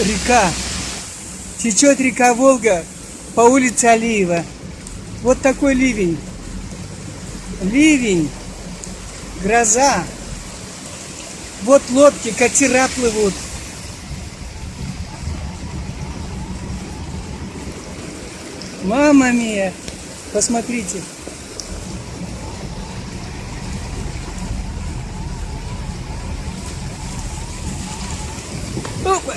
Река. Течет река Волга по улице Алиева. Вот такой ливень. Ливень. Гроза. Вот лодки, катера плывут. Мама мия. Посмотрите. Опа.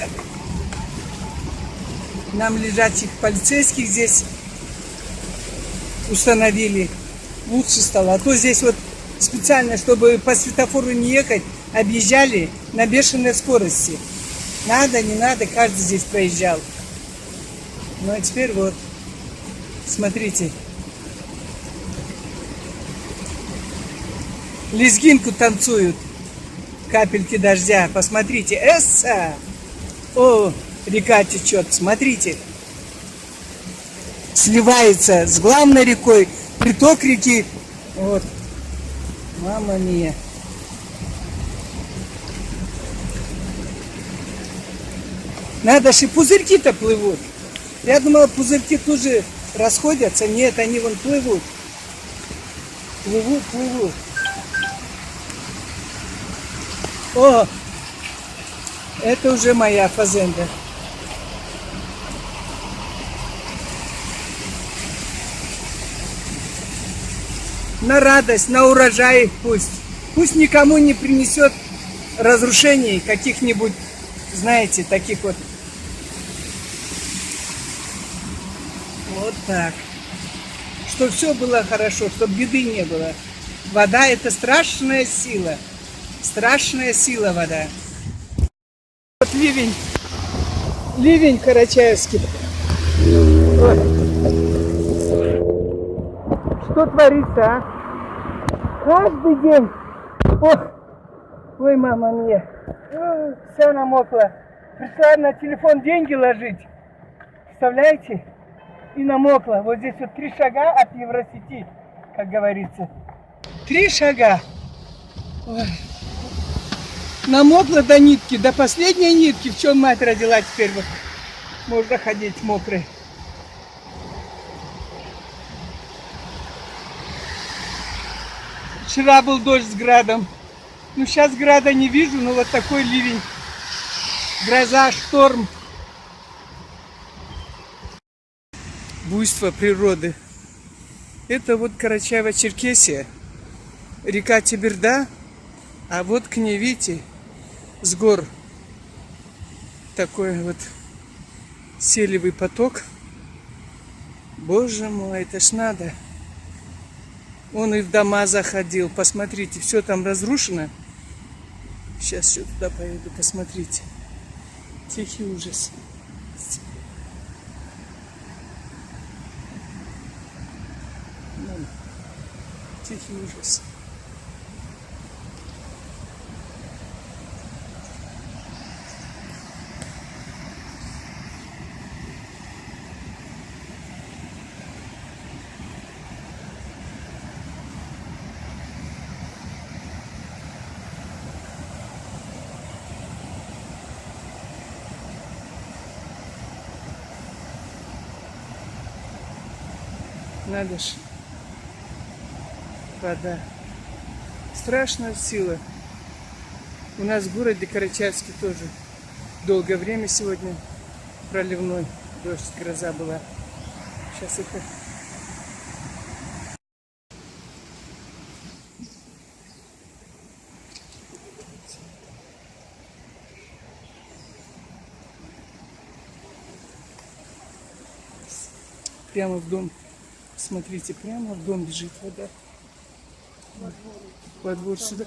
Нам лежачих полицейских здесь установили. Лучше стало. А то здесь вот специально, чтобы по светофору не ехать, объезжали на бешеной скорости. Надо, не надо, каждый здесь проезжал. Ну а теперь вот, смотрите. Лезгинку танцуют. Капельки дождя. Посмотрите. Эсса! О, река течет. Смотрите. Сливается с главной рекой. Приток реки. Вот. Мама мия. Надо же, пузырьки-то плывут. Я думала, пузырьки тоже расходятся. Нет, они вон плывут. Плывут, плывут. О, это уже моя фазенда. На радость, на урожай пусть. Пусть никому не принесет разрушений каких-нибудь, знаете, таких вот. Вот так. Чтобы все было хорошо, чтобы беды не было. Вода — это страшная сила. Страшная сила вода. Вот ливень. Ливень карачаевский. Ой. Что творится, а? Каждый день. Ох. Ой, мама мия. Вся намокла. Пришла на телефон деньги ложить. Представляете? И намокла. Вот здесь вот 3 шага от Евросети, как говорится. 3 шага. Ой. Намокла до нитки, до последней нитки. В чем мать родила теперь вот. Можно ходить мокрой. Вчера был дождь с градом. Ну, сейчас града не вижу, но вот такой ливень. Гроза, шторм. Буйство природы. Это вот Карачаево-Черкесия. Река Теберда. А вот к ней, видите, с гор такой вот селевый поток. Боже мой, это ж надо. Он и в дома заходил. Посмотрите, все там разрушено. Сейчас еще туда поеду, посмотрите. Тихий ужас. Тихий ужас. Надо ж. Вода. Страшная сила. У нас в городе Карачаевске тоже долгое время сегодня проливной дождь, гроза была. Сейчас это... Прямо в дом. Смотрите, прямо в дом бежит вода. Во двор сюда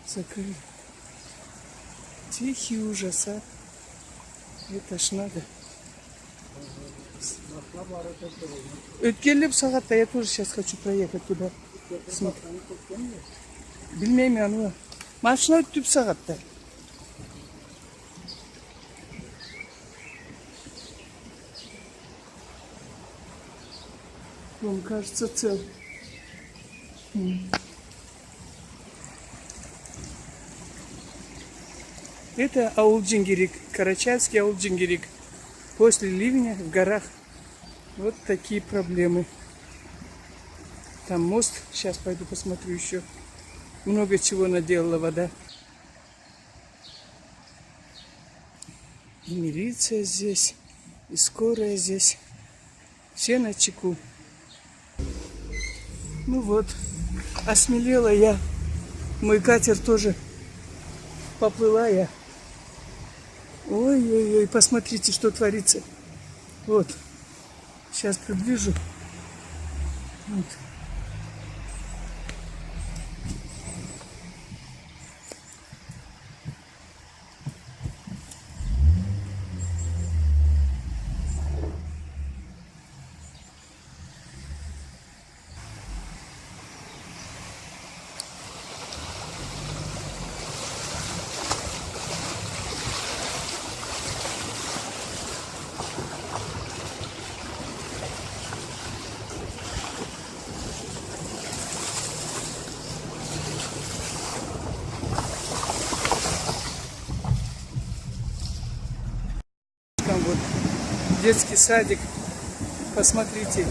закрыли. Тихий ужас, а. Это ж надо. Өткелеп сағатта, я тоже сейчас хочу проехать туда. Білмеймін, аны. Машина өтіп сағатта. Дом, кажется, цел. Это аул Джингирик, карачаевский аул Джингирик. После ливня в горах вот такие проблемы. Там мост, сейчас пойду посмотрю еще. Много чего наделала вода. И милиция здесь, и скорая здесь. Все на чеку. Ну вот, осмелела я. Мой катер тоже поплыла я. Ой-ой-ой, посмотрите, что творится. Вот. Сейчас приближу. Вот. Там вот детский садик. Посмотрите.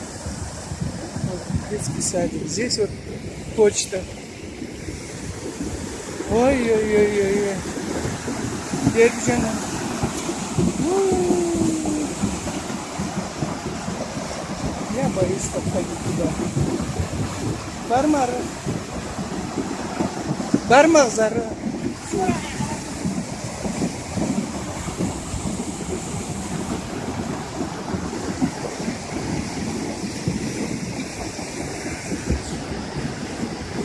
Вот детский садик. Здесь вот почта. Ой-ой-ой-ой-ой. Держина. Я боюсь подходить туда. Бармара. Бармазара.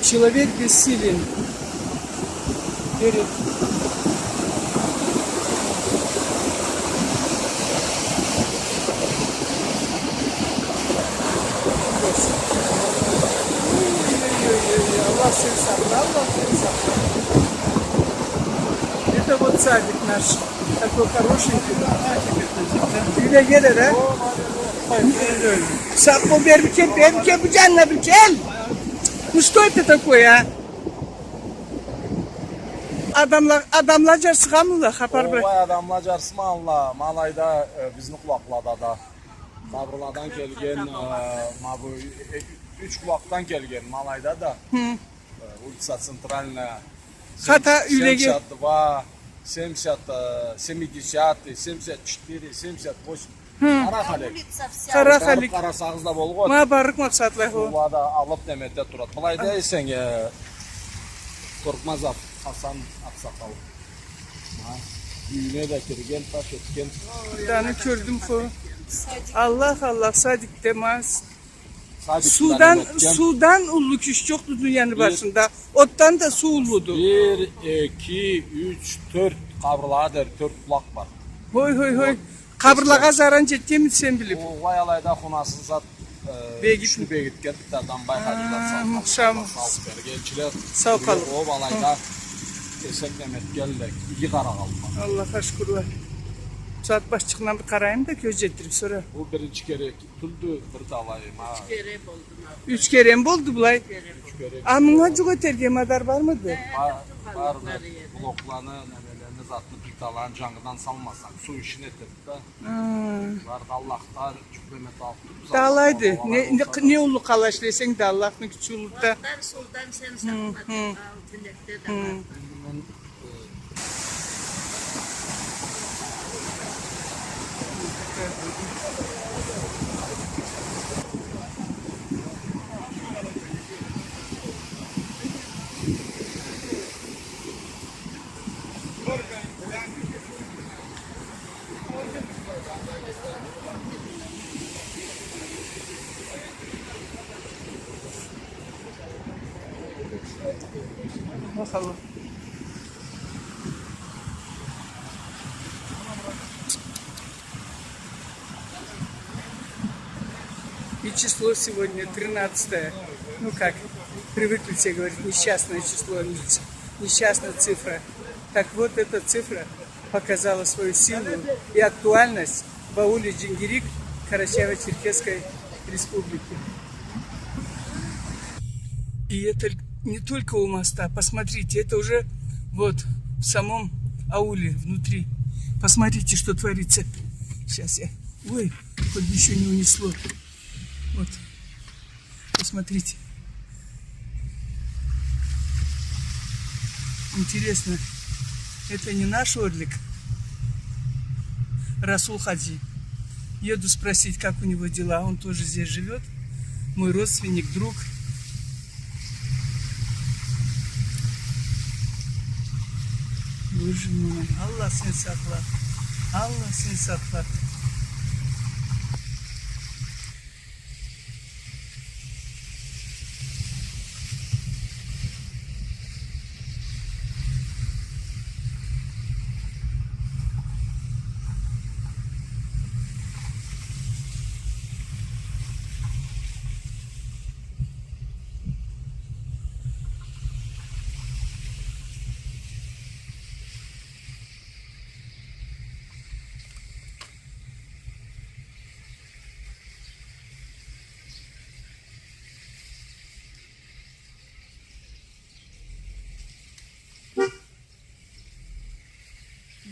Человек бессилен перед Аллах всех собрал, Аллах всех собрал. Это вот садик наш, такой хорошенький. Güle gele de. Сапо бербиче, бджанна бджел. Ну что это такое, а? Adamlar sıkamırlar, xapar bırak. Vay adamlar carsmanla, Malayda bizni kulaqlada da. Sabrıladan gelgen, bu 3 kulaqdan gelgen Malayda da. Улица Центральная. Хата üyege. 72, 70, 70, 74, 78. Қарахалек. Қарахалек. Қарасаңызда болғод. Ма барық мақсатлар о. Олада алып деметте тұрады. Бұлай дейсең, Korkmazов Hasan Aksakal. Düğüne de kirgen, taş etken. Danı gördüm ko. Allah Allah sadik demez. Sadik Sudan ullu küş çoktu dünyanın başında. Ottan da su ulludu. 1, 2, 3, 4 kabrıladır, 4 kulak var. Hoy. Kabırlağa zaran ciddi mi sen bilip? O vayalayda xunasın zat güçlü begitken bitardan bayhacılar Muhşam. Gelçiler. Sağ kalın. O valayda esenlemet geldik. İyi kara kalma. Allah'a şükürler. Saat başçıkla bir karayım da göz ettirip sonra. Bu birinci kere tutuldu, bir dalayım ha. 3 kere mi oldu bulay? 3 kere. Amına cüge terge madar var mıydı? Var bloklarını, nemelerini zatlı bir dalan cangıdan salmasak su işini ettik de. Var Allah'ta cübbemet altı. Dağlaydı. Ne ulu kalaş desen dağlaklı küçük ulu da. Soldan sen sakladın. Altınlıkta da var. Bakalım. И число сегодня 13. Ну как, привыкли все говорить, несчастное число, несчастная цифра. Так вот, эта цифра показала свою силу и актуальность в ауле Джингирик Карачаево-Черкесской республики. И это не только у моста, посмотрите, это уже вот в самом аули внутри. Посмотрите, что творится. Сейчас я... Ой, хоть бы еще не унесло. Вот. Посмотрите. Интересно, это не наш орлик? Расул Хаджи. Еду спросить, как у него дела. Он тоже здесь живет. Мой родственник, друг. Боже мой, Аллах сен сақла. Аллах сен сақла.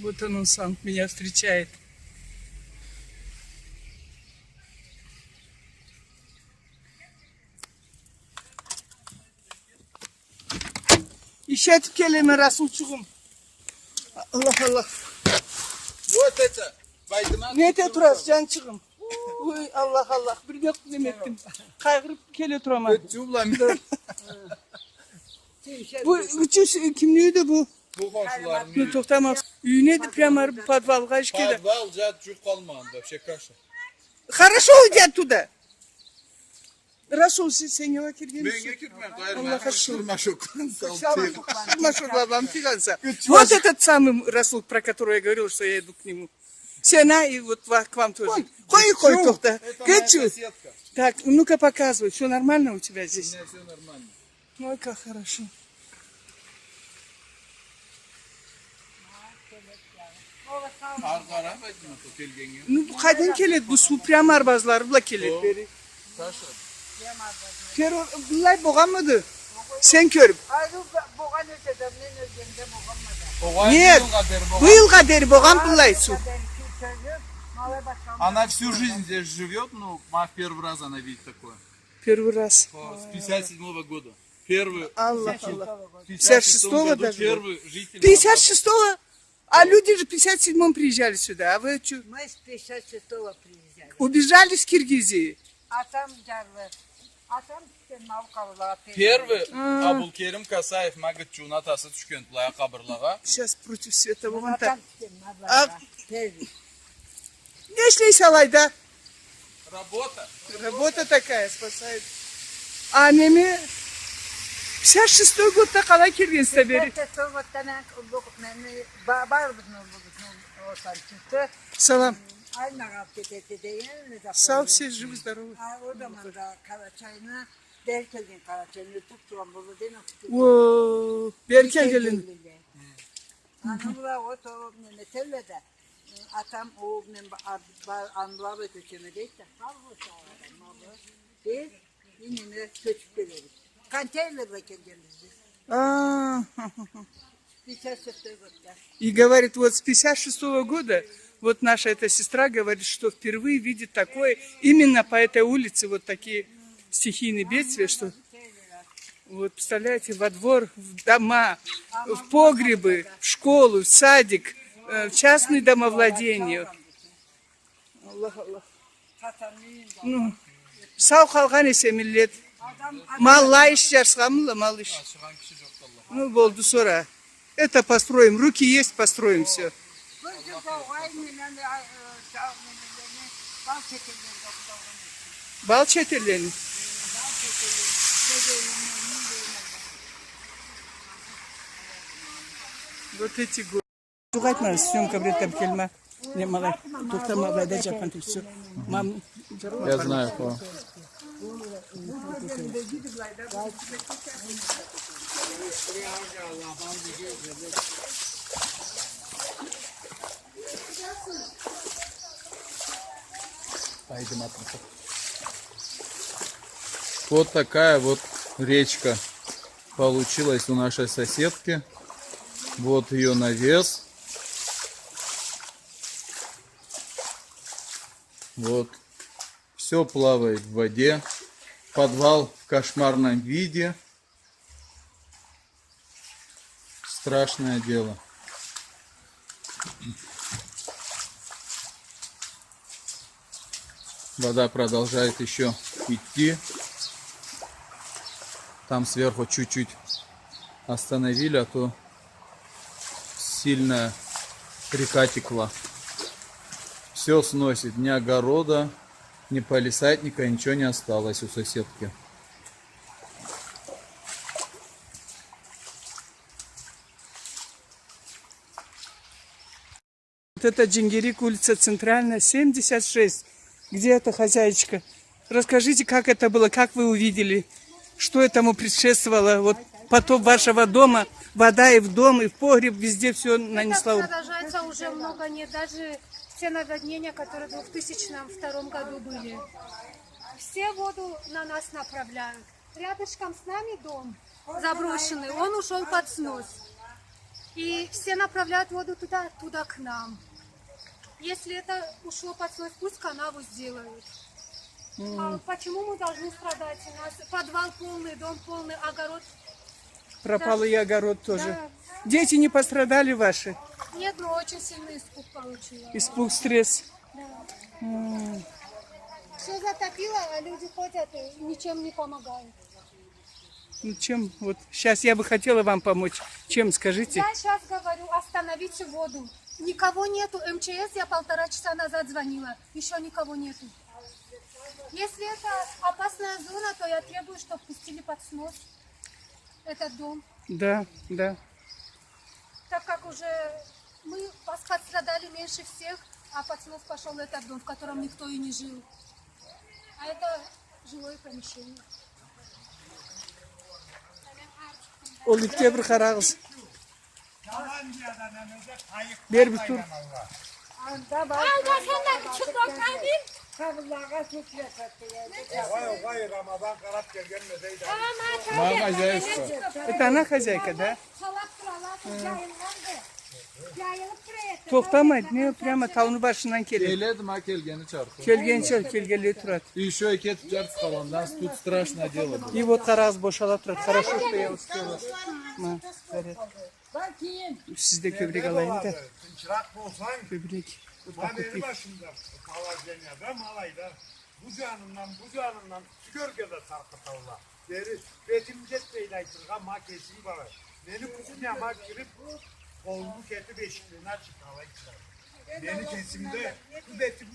Вот он сам меня встречает. İşet kelime Resulçuğum. Allah Allah. Вот это. Байдыман. Ne ete turası cançığım. Oy Allah Allah. Bir yok demettim. Kaygırıp kele turama. Bu üçü kimliği de bu. Bu komşularım. Ну тоқтамақ. Үйіне де прямо подвалға ішкеді. Подвал жат жүк қалмаған вообще каша. Хорошо иди оттуда. Расул, сен неге келген? Менге кірмен Аллаха қайырма. Машаллах, фиганса. Вот этот самый Расул, про который я говорил, что я иду к нему. Сена и вот к вам тоже. Хой, тохта. Кэчу. Так, ну-ка показывай, все нормально у тебя здесь? У меня все нормально. Ой, как хорошо. Арқара байдыман келгенге. Ну, bu kadın keledi, bu su prima arbazları bula keledi beri. Каша. Terör, bunlar boğan mıydı? Sen körüp. Нет, bu yıl kaderi boğan bunlar su. Она всю жизнь здесь живет, ну, первый раз она видит такое. Первый раз. С 57-го года. Первый. Allah Allah. 56-го 56-го даже. Первый житель. 56-го? А люди же в 57-м приезжали сюда, а вы что? Мы с 56-го приезжали. Убежали с Киргизии? Атам жарлы. Атам түскен Мавқалыға Первый Абулкерим Касаев Магатчун атасы түшкен былай қабырлаға. Сейчас против света болған Атам так. түскен Мавқалыға. Первый. Не işleyse alayda. Работа. Работа такая спасает. А неме 56-й годта қалай келгенсіздер бері? 56-го бар біздің осыдан түсті. Салам. Айнаға кетеді деген. Сау, все живы, здоровы. O zaman da Karaçay'ına Berkel'den Karaçay'ını tutturan buldu değil mi? Oo, Berkel gelin. Anamla o to Mehmet'le de atam o anıları göçemedeydi de kalmış ağladım abi. Biz yine köçüp geliriz. Konteynerle geleceğiz biz. Bir ses göster. И говорит, вот с 56-го года, вот наша эта сестра говорит, что впервые видит такое, именно по этой улице вот такие стихийные бедствия, что вот представляете, во двор, в дома, в погребы, в школу, в садик, в частные домовладения. Аллах, Аллах. Ну, сау қалған есе миллет. Малла иш жарсқамылы, мал иш. Ну, болды sonra. Это построим. Руки есть, построим все. Бал çetirlerini. Вот эти годы. Тугайтма, съемка бреткам келма. Не малай. Тоқтама да жапқан тек все. Мам. Я знаю, по. Вот такая вот речка получилась у нашей соседки. Вот ее навес. Вот. Все плавает в воде. Подвал в кошмарном виде. Страшное дело. Вода продолжает еще идти. Там сверху чуть-чуть остановили, а то сильная река текла. Все сносит. Ни огорода, ни палисадника, ничего не осталось у соседки. Вот это Джингирик, улица Центральная, 76. Где эта хозяйка? Расскажите, как это было, как вы увидели, что этому предшествовало? Вот потоп вашего дома, вода и в дом, и в погреб, везде все нанесла. Это продолжается уже много лет, даже те наводнения, которые в 2002 году были. Все воду на нас направляют. Рядышком с нами дом заброшенный, он ушел под снос. И все направляют воду туда к нам. Если это ушло под снос, пусть канаву сделают. А почему мы должны страдать? У нас подвал полный, дом полный, огород. Пропал и огород тоже. Да. Дети не пострадали ваши? Нет, но очень сильный испуг получила. Испуг, стресс. Да. Все затопило, а люди ходят и ничем не помогают. Ну чем, вот сейчас я бы хотела вам помочь. Чем, скажите? Я сейчас говорю, остановите воду. Никого нету. МЧС я 1,5 часа назад звонила. Еще никого нету. Если это опасная зона, то я требую, чтобы пустили под снос этот дом. Да, да. Так как уже мы пострадали меньше всех, а под снос пошел этот дом, в котором никто и не жил. А это жилое помещение. Олükte bir karağız. Bir tur. Мама, хозяйство. Это она хозяйка, да? Toxtamaydı, ne prямо taunu başından gelir. Geledim ha kelgeni çarptı. Kelgençel, kelgeli turat. И еще и кетіп жарып қалған. Нас тут страшное дело было. И вот karağız boşala turat. Хорошо, что я успела. Siz de köbrek alayım da. Çırak olsan Köbrek. benim başımda Malazya'da Malay'da bu canından Gölgede sarkıtavla. Deri betimcet beyleytirgan ma kesin var. Beni kuzum yama girip kolumu keti beşikliğine çıkala içler. Beni kesimde bu betim